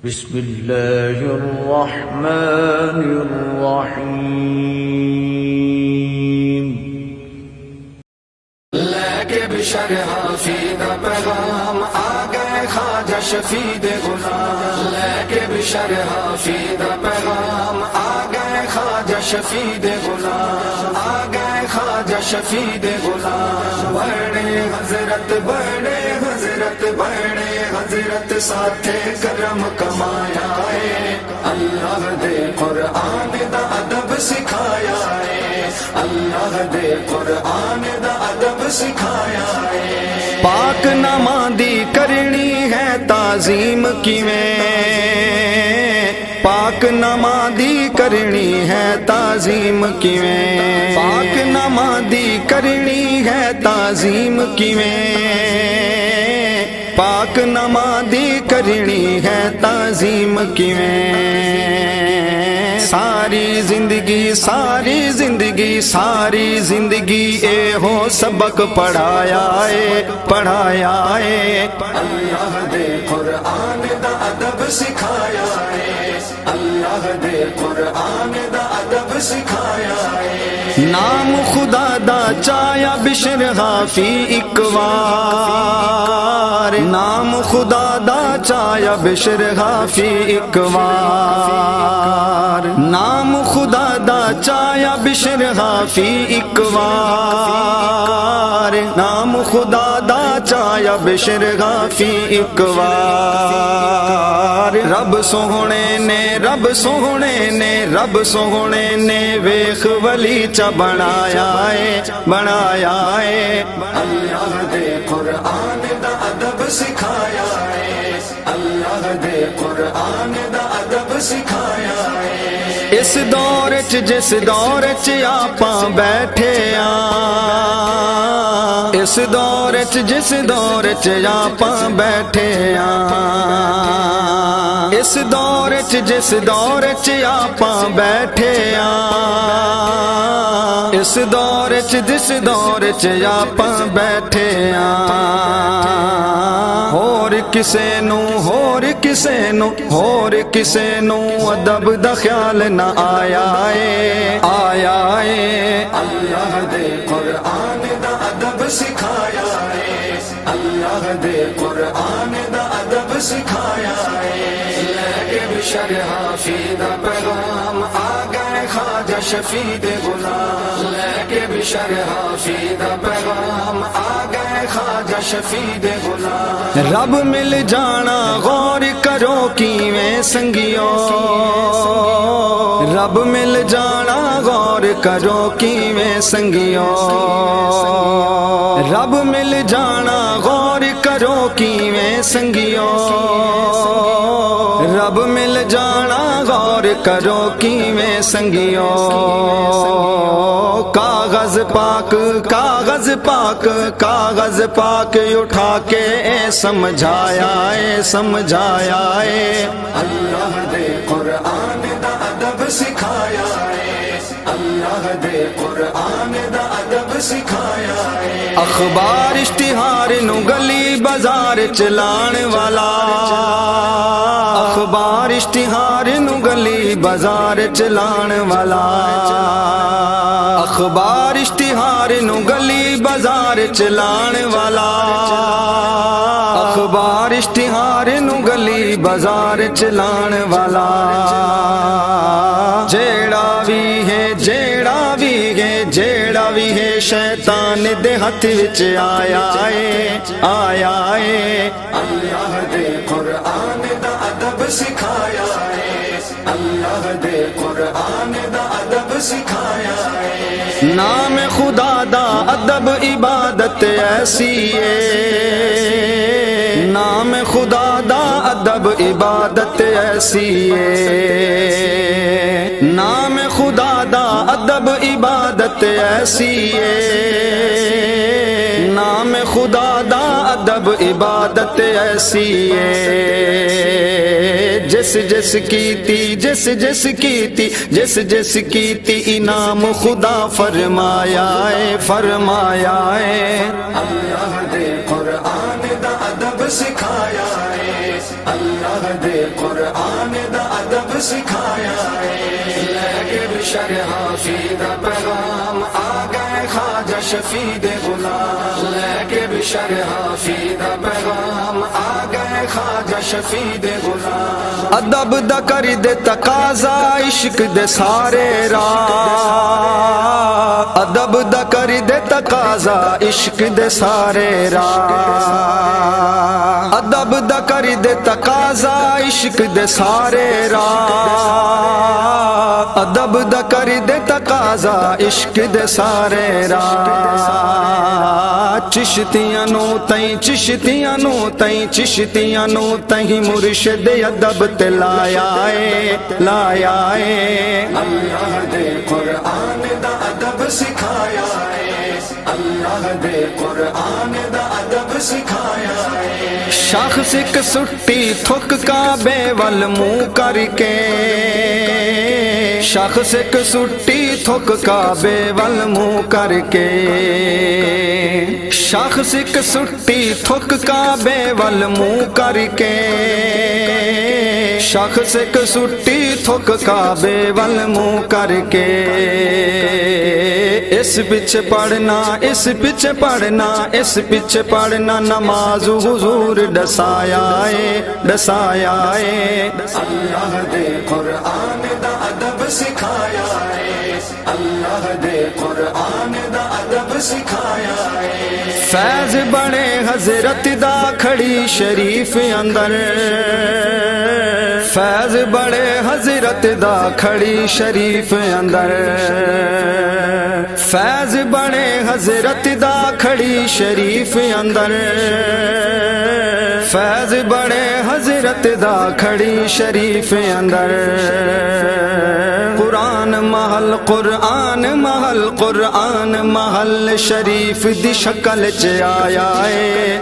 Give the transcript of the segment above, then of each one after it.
بسم اللہ الرحمن الرحیم لے بشر حافظ پیغام آ گئے خواجہ شفیع غلام لے بشر حافظ پیغام آ گئے خواجہ شفیع غلام آ گئے خواجہ شفیع غلام بڑے حضرت بڑے حضرت بڑے حضرت ساتھ کرم کمایا ہے اللہ دے قرآن دا ادب سکھایا ہے اللہ دے قرآن دا ادب سکھایا ہے پاک نمازی کرنی ہے تعظیم کیویں پاک نمازی کرنی ہے تعظیم کیویں پاک نمازی کرنی ہے تعظیم کیویں پاک نمازی کرنی ہے تعظیم کیویں ساری زندگی ساری زندگی ساری زندگی اے ہو سبق پڑھایا ہے پڑھایا ہے اللہ دے قرآن دا ادب سکھایا ہے اللہ دے قرآن دا ادب سکھایا ہے نام خدا دا چایا بشر حافی اکوار نام خدا دا چایا بشر حافی اکوار نام خدا دا چایا بشر حافی اکوار نام خدا دا چایا بشر حافی اکوار رب سوہنے نے رب سوہنے نے رب سوہنے نے ویخ ولی چا بنایا ہے بنایا ہے اللہ دے قرآن دا ادب سکھایا ہے اللہ دے قرآن دا ادب سکھایا ہے اس دور چ جس دور چ آپاں بیٹھے اس دور چ جس دور چ آپاں بیٹھے اس دور چ جس دور چ آپاں بیٹھے اس دور چ جس دور چ آپاں بیٹھے ہور کسے نو ادب دا خیال نہ آیا ہے آیا ہے اللہ دے قرآن دا ادب سکھایا ہے اللہ دے قرآن دا ادب سکھایا ہے لے بشر حافظ پیغام آ گئے خواجہ شفیع غلام لے بشر حافظ پیغام آ گئے خواجہ شفیع غلام رب مل جانا غور کرو کیویں سنگیو رب مل جانا غور کرو کیویں سنگیو رب مل جانا غور کرو کیویں سنگیو رب مل جانا غور کرو کیویں سنگیو کاغذ پاک کاغذ پاک کاغذ پاک اٹھا کے سمجھایا ہے سمجھایا ہے اللہ دے قرآن دا ادب سکھایا ہے اللہ دے قرآن دا ادب سکھایا ہے اخبار اشتہار نو گلی بازار چلان والا اخبار اشتہار نو گلی بازار چلان والا اخبار اشتہار نو گلی بازار چلان والا اخبار اشتہار نو گلی بازار چلان والا جیڑا بھی ہے جیڑا بھی ہے جیڑا بھی ہے شیطان دے ہاتھ وچ آیا ہے آیا ہے اللہ دے قرآن دا ادب سکھایا ہے اللہ دے قرآن دا ادب سکھایا ہے نام خدا دا ادب عبادت ایسی ہے نام خدا دا ادب عبادت ایسی ہے نام خدا دا ادب عبادت ایسی ہے نام خدا دا ادب عبادت ایسی ہے جس جس کیتی جس جس کیتی جس جس کیتی انعام خدا فرمایا ہے فرمایا ہے اللہ دے قرآن دا ادب سکھایا ہے اللہ دے قرآن دا ادب سکھایا ہے لے کے بشر حافظ دا پیغام آ گئے خواجہ شفیع دے غلام لے کے بشر حافظ دا پیغام آ گئے خواجہ شفیع دے غلام ادب دا کر دے تقاضا عشق دے سارے راہ ادب دا کر دے تقاضا عشق دے سارے راہ ادب دا کر دے تقاضا عشق دے سارے راہ ادب دا کر دے تقاضا عشق دے سارے راہ چشتیاں نو تائیں چشتیاں نو تائیں چشتیاں نو تائیں مرشد ادب تے لایا ہے اللہ دے قرآن دا ادب سکھایا ہے اللہ دے قرآن دا ادب سکھایا ہے شخص ایک سٹی تھک کعبے وال منہ کر کے شخص ایک سٹی تھک کعبے وال منہ کر کے شخص ایک سٹی تھک کعبے وال منہ کر کے شخص ایک سٹی تھک کعبے وال منہ کر کے اس پیچھے پڑھنا اس پیچھے پڑھنا اس پیچھے پڑھنا نماز حضور ڈسایا ہے اللہ دے قرآن دا ادب سکھایا ہے اللہ دے قرآن دا ادب سکھایا ہے فیض بڑے حضرت دا کھڑی شریف اندر فیض بڑے حضرت دا کھڑی شریف اندر فیض بڑے حضرت دا کھڑی شریف اندر فیض بڑے حضرت دا کھڑی شریف اندر قرآن محل قرآن محل قرآن محل شریف دی شکل چ آیا ہے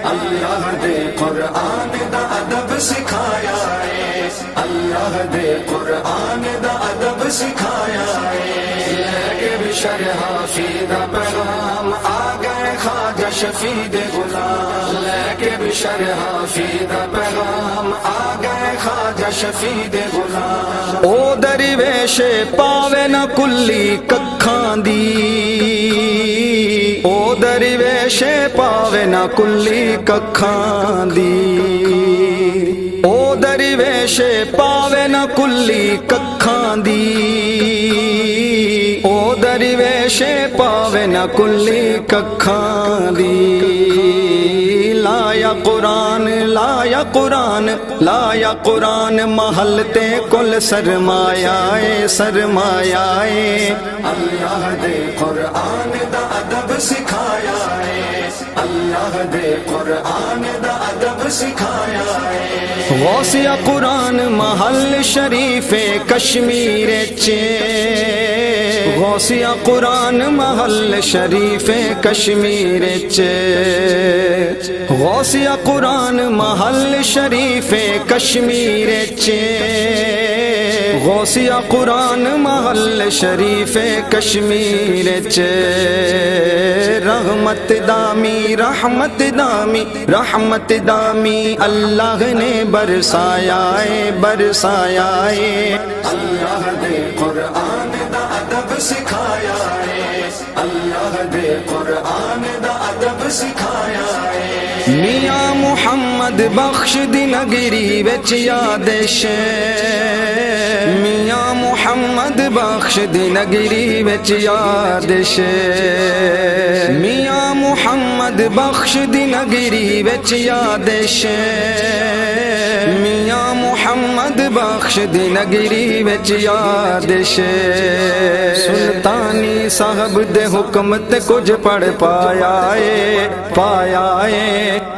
اللہ دے قرآن دا ادب سکھایا ہے اللہ دے قرآن دا ادب سکھایا ہے لے کے بشر حافظ دا پیغام آ گئے خواجہ شفیع دے غلام لے کے بشر حافظ دا پیغام آ گئے خواجہ شفیع دے غلام او درویش پاوے نہ کلی ککھاں دی او درویش پاوے نہ کلی ککھاں دی او درویش پاوے نہ کلی ککھاں دی او درویش پاوے نہ کلی ککھاں دی لایا قرآن لایا قرآن لایا قرآن محل تے کل سرمایہ اللہ دے قرآن دا ادب سکھایا ہے اللہ دے قرآن دا ادب سکھایا ہے غوثیہ قرآن محل شریف کشمیر چے غوثیہ قرآن محل شریف کشمیر چے غوثیہ قرآن محل شریف کشمیر چے غوثیہ قرآن محل شریف کشمیر چے رحمت دامی رحمت دامی رحمت دامی اللہ نے برسایا ہے اللہ دے قرآن دا ادب سکھایا ہے اللہ دے قرآن دا ادب سکھایا ہے میاں محمد بخش دی نگری وچ یادش میاں محمد بخش دی نگری وچ یادش میاں محمد بخش دی نگری وچ یادش میاں محمد بخش دی نگری وچ یادش سلطانی صاحب دے حکم تے کچھ پڑھ پایا ہے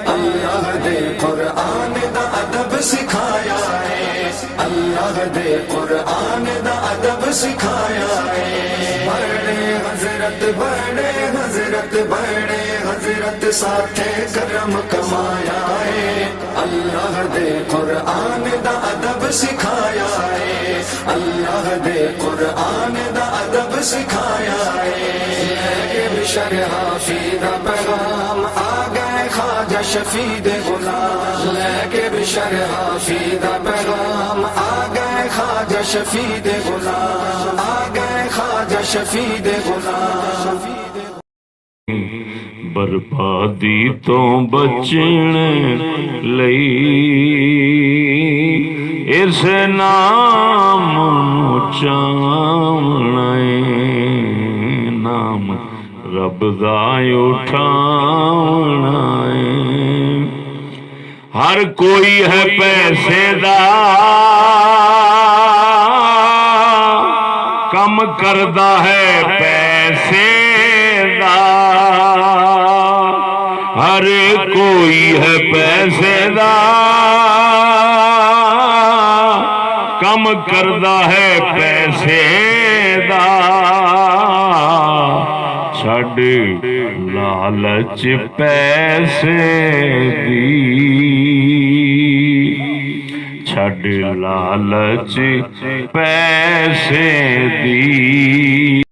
اللہ دے قرآن دا ادب سکھایا ہے اللہ دے قرآن دا ادب سکھایا ہے بڑے حضرت بڑے حضرت بڑے حضرت ساتھے کرم کمایا ہے اللہ دے قرآن دا ادب سکھایا ہے اللہ دے قرآن دا ادب سکھایا ہے بشر حافظ دا پیغام آ گئے خواجہ شفیع غلام لے کے بشر حافی دا پیغام آ گئے خواجہ شفیع غلام آ گئے خواجہ شفیع غلام بربادی تو بچن لئی اس نام نو چاونا ہے نام رب دا اٹھاونا ہے ہر کوئی ہے پیسے دا کم کردا ہے پیسے دا ہر کوئی ہے پیسے دا کم کردا ہے پیسے دا چھڈ لالچ پیسے دی چھڈ لالچ پیسے دی